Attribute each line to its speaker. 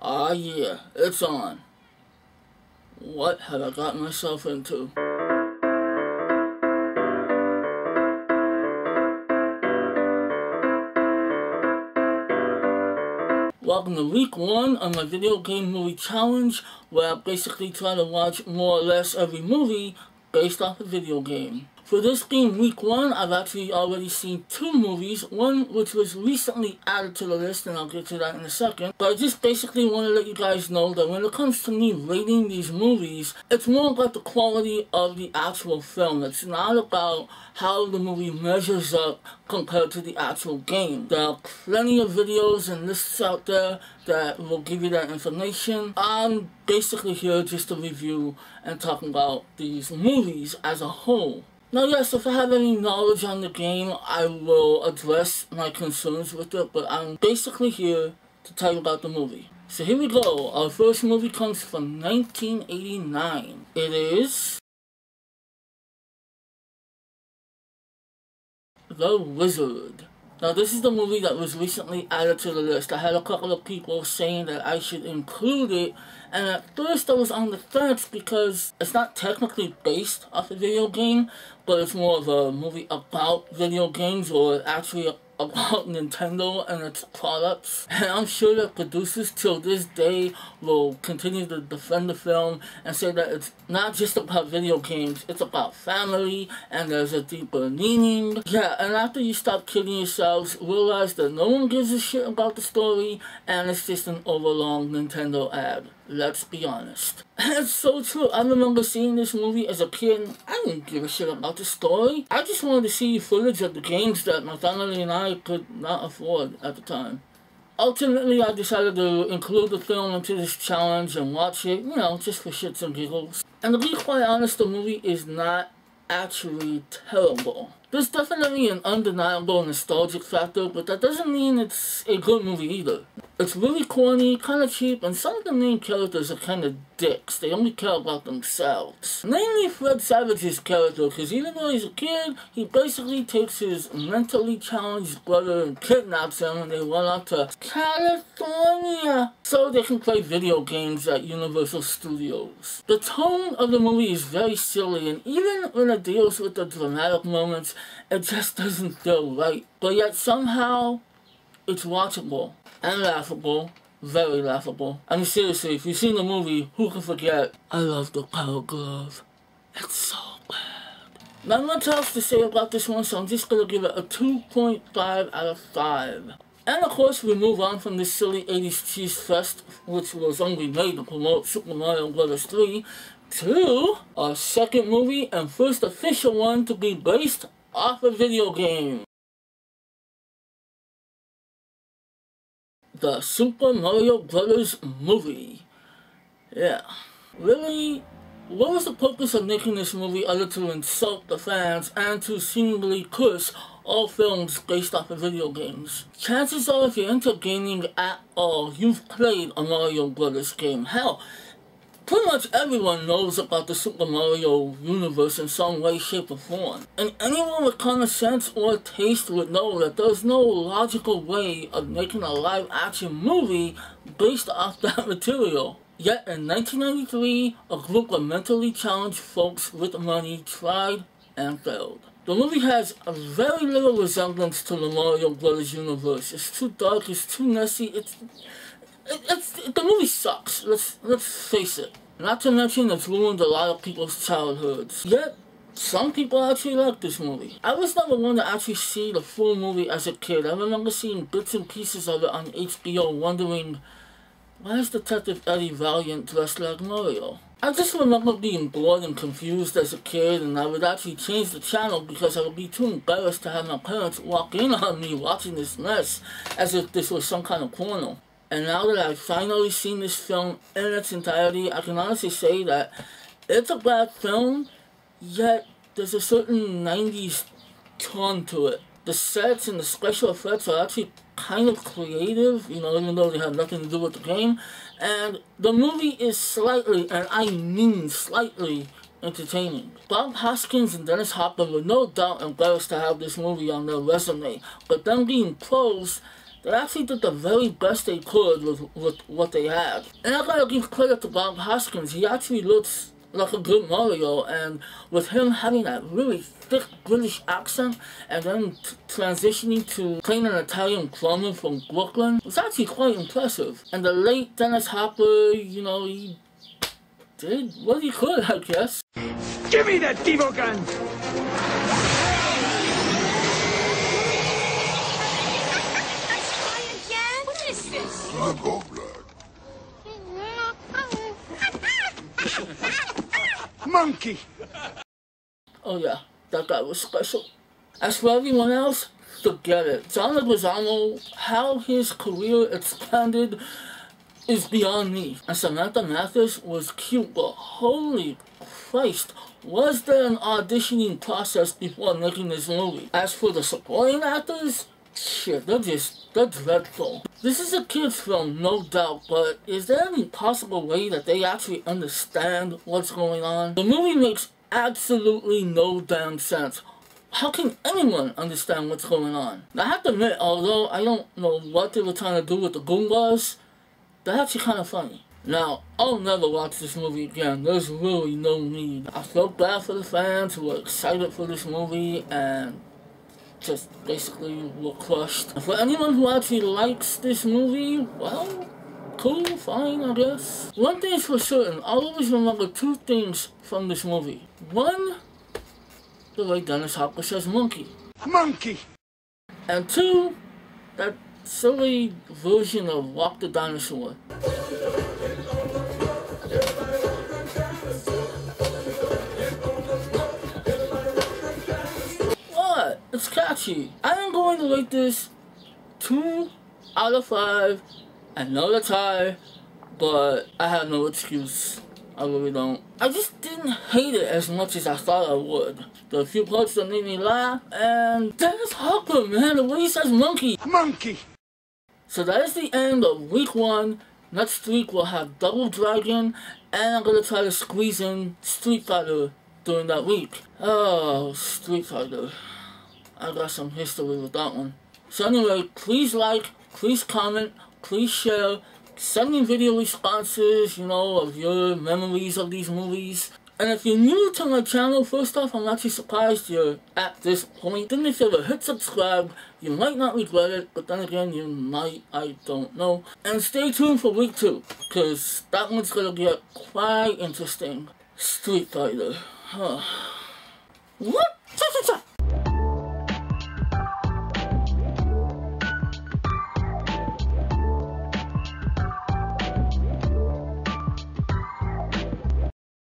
Speaker 1: Ah yeah, it's on. What have I got myself into? Welcome to week 1 of my video game movie challenge, where I basically try to watch more or less every movie based off a video game. For this game, week 1, I've actually already seen 2 movies, one which was recently added to the list, and I'll get to that in a second. But I just basically want to let you guys know that when it comes to me rating these movies, it's more about the quality of the actual film. It's not about how the movie measures up compared to the actual game. There are plenty of videos and lists out there that will give you that information. I'm basically here just to review and talk about these movies as a whole. Now yes, if I have any knowledge on the game, I will address my concerns with it, but I'm basically here to tell you about the movie. So here we go. Our first movie comes from 1989. It is The Wizard. Now this is the movie that was recently added to the list. I had a couple of people saying that I should include it, and at first I was on the fence because it's not technically based off a video game, but it's more of a movie about video games, or actually about Nintendo and its products. And I'm sure that producers till this day will continue to defend the film and say that it's not just about video games, it's about family and there's a deeper meaning. Yeah, and after you stop kidding yourselves, realize that no one gives a shit about the story and it's just an overlong Nintendo ad. Let's be honest. It's so true. I remember seeing this movie as a kid and I didn't give a shit about the story. I just wanted to see footage of the games that my family and I could not afford at the time. Ultimately, I decided to include the film into this challenge and watch it, you know, just for shits and giggles. And to be quite honest, the movie is not actually terrible. There's definitely an undeniable nostalgic factor, but that doesn't mean it's a good movie either. It's really corny, kind of cheap, and some of the main characters are kind of dicks. They only care about themselves. Mainly Fred Savage's character, because even though he's a kid, he basically takes his mentally challenged brother and kidnaps him, and they run out to California so they can play video games at Universal Studios. The tone of the movie is very silly, and even when it deals with the dramatic moments, it just doesn't feel right. But yet somehow, it's watchable. And laughable. Very laughable. I mean, seriously, if you've seen the movie, who can forget? I love the Power Glove. It's so bad. Not much else to say about this one, so I'm just gonna give it a 2.5 out of 5. And of course, we move on from this silly 80s cheese fest, which was only made to promote Super Mario Bros. 3, to our second movie and first official one to be based off a video game. The Super Mario Bros. Movie. Yeah. Really, what was the purpose of making this movie other to insult the fans and to seemingly curse all films based off of video games? Chances are, if you're into gaming at all, you've played a Mario Bros. Game. Hell, pretty much everyone knows about the Super Mario universe in some way, shape, or form. And anyone with common sense or taste would know that there's no logical way of making a live-action movie based off that material. Yet in 1993, a group of mentally challenged folks with money tried and failed. The movie has a very little resemblance to the Mario Bros. Universe. It's too dark, it's too messy, the movie sucks, let's face it. Not to mention it's ruined a lot of people's childhoods. Yet, some people actually like this movie. I was never one to actually see the full movie as a kid. I remember seeing bits and pieces of it on HBO wondering, why is Detective Eddie Valiant dressed like Mario? I just remember being bored and confused as a kid, and I would actually change the channel because I would be too embarrassed to have my parents walk in on me watching this mess as if this was some kind of porno. And now that I've finally seen this film in its entirety, I can honestly say that it's a bad film, yet there's a certain 90s tone to it. The sets and the special effects are actually kind of creative, you know, even though they have nothing to do with the game. And the movie is slightly, and I mean slightly, entertaining. Bob Hoskins and Dennis Hopper were no doubt embarrassed to have this movie on their resume, but them being pros, They actually did the very best they could with what they had. And I gotta give credit to Bob Hoskins. He actually looks like a good Mario, and with him having that really thick British accent and then transitioning to playing an Italian drummer from Brooklyn was actually quite impressive. And the late Dennis Hopper, you know, he did what he could, I guess.
Speaker 2: Give me that Devo gun!
Speaker 3: What is this?
Speaker 4: My gallbladder.
Speaker 2: Monkey!
Speaker 1: Oh yeah, that guy was special. As for everyone else, forget it. John Leguizamo, how his career expanded is beyond me. And Samantha Mathis was cute, but holy Christ, was there an auditioning process before making this movie? As for the supporting actors, shit, they're dreadful. This is a kid's film, no doubt, but is there any possible way that they actually understand what's going on? The movie makes absolutely no damn sense. How can anyone understand what's going on? Now, I have to admit, although I don't know what they were trying to do with the Goombas, they're actually kind of funny. Now, I'll never watch this movie again. There's really no need. I felt bad for the fans who were excited for this movie and just basically were crushed. And for anyone who actually likes this movie, well, cool, fine, I guess. One thing is for certain, I'll always remember two things from this movie. One, the way Dennis Hopper says monkey.
Speaker 2: Monkey!
Speaker 1: And two, that silly version of Walk the Dinosaur. What? It's catchy. I am going to rate this 2 out of 5. I know that's high, but I have no excuse. I really don't. I just didn't hate it as much as I thought I would. There are a few parts that made me laugh, and Dennis Hopper, man, the way he says monkey.
Speaker 2: Monkey!
Speaker 1: So that is the end of week 1. Next week we'll have Double Dragon, and I'm gonna try to squeeze in Street Fighter during that week. Oh, Street Fighter. I got some history with that one. So anyway, please like, please comment, please share, send me video responses, you know, of your memories of these movies. And if you're new to my channel, first off, I'm actually surprised you're at this point. Then if you ever hit subscribe, you might not regret it, but then again, you might, I don't know. And stay tuned for week 2, because that one's gonna get quite interesting. Street Fighter. Huh. What?